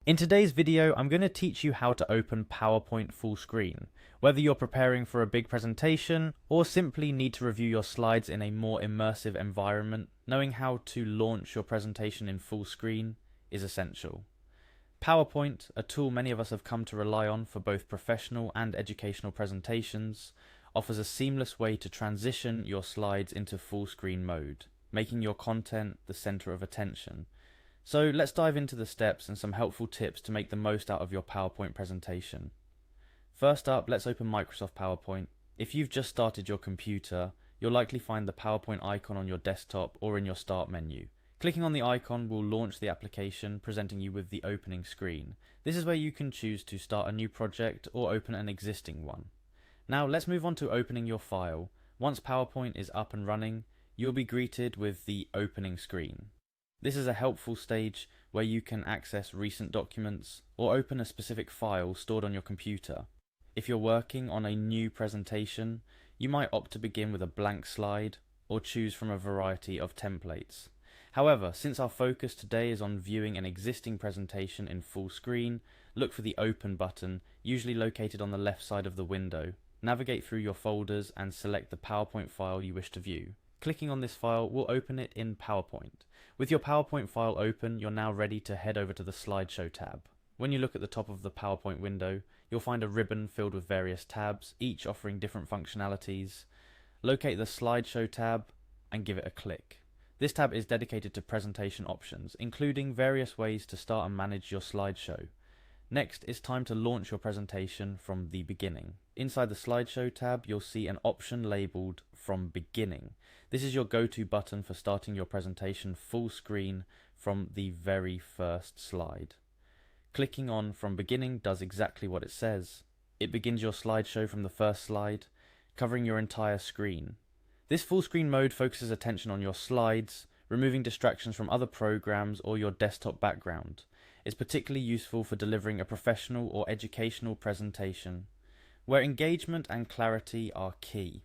In today's video, I'm going to teach you how to open PowerPoint full screen. Whether you're preparing for a big presentation or simply need to review your slides in a more immersive environment, knowing how to launch your presentation in full screen is essential. PowerPoint, a tool many of us have come to rely on for both professional and educational presentations, offers a seamless way to transition your slides into full screen mode, making your content the center of attention. So let's dive into the steps and some helpful tips to make the most out of your PowerPoint presentation. First up, let's open Microsoft PowerPoint. If you've just started your computer, you'll likely find the PowerPoint icon on your desktop or in your Start menu. Clicking on the icon will launch the application, presenting you with the opening screen. This is where you can choose to start a new project or open an existing one. Now let's move on to opening your file. Once PowerPoint is up and running, you'll be greeted with the opening screen. This is a helpful stage where you can access recent documents or open a specific file stored on your computer. If you're working on a new presentation, you might opt to begin with a blank slide or choose from a variety of templates. However, since our focus today is on viewing an existing presentation in full screen, look for the Open button, usually located on the left side of the window. Navigate through your folders and select the PowerPoint file you wish to view. Clicking on this file will open it in PowerPoint. With your PowerPoint file open, you're now ready to head over to the Slideshow tab. When you look at the top of the PowerPoint window, you'll find a ribbon filled with various tabs, each offering different functionalities. Locate the Slideshow tab and give it a click. This tab is dedicated to presentation options, including various ways to start and manage your slideshow. Next, it's time to launch your presentation from the beginning. Inside the Slideshow tab, you'll see an option labeled From Beginning. This is your go-to button for starting your presentation full screen from the very first slide. Clicking on From Beginning does exactly what it says. It begins your slideshow from the first slide, covering your entire screen. This full screen mode focuses attention on your slides, removing distractions from other programs or your desktop background. It's particularly useful for delivering a professional or educational presentation, where engagement and clarity are key.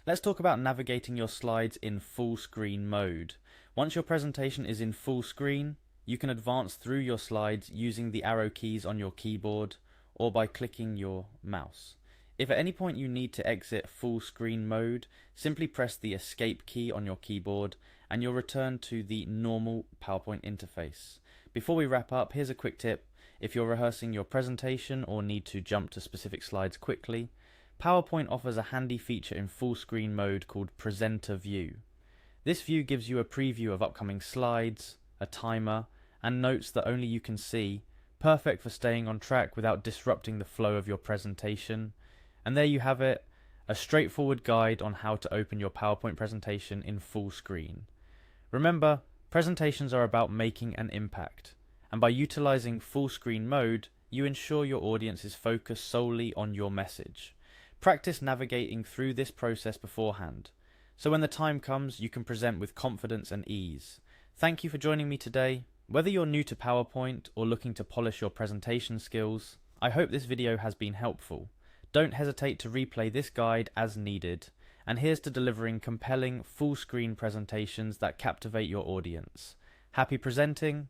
Let's talk about navigating your slides in full screen mode. Once your presentation is in full screen, you can advance through your slides using the arrow keys on your keyboard or by clicking your mouse. If at any point you need to exit full screen mode, simply press the Escape key on your keyboard and you'll return to the normal PowerPoint interface. Before we wrap up, here's a quick tip. If you're rehearsing your presentation or need to jump to specific slides quickly, PowerPoint offers a handy feature in full screen mode called Presenter View. This view gives you a preview of upcoming slides, a timer, and notes that only you can see, perfect for staying on track without disrupting the flow of your presentation. And there you have it, a straightforward guide on how to open your PowerPoint presentation in full screen. Remember, presentations are about making an impact, and by utilizing full screen mode, you ensure your audience is focused solely on your message. Practice navigating through this process beforehand, so when the time comes, you can present with confidence and ease. Thank you for joining me today. Whether you're new to PowerPoint or looking to polish your presentation skills, I hope this video has been helpful. Don't hesitate to replay this guide as needed. And here's to delivering compelling full screen presentations that captivate your audience. Happy presenting!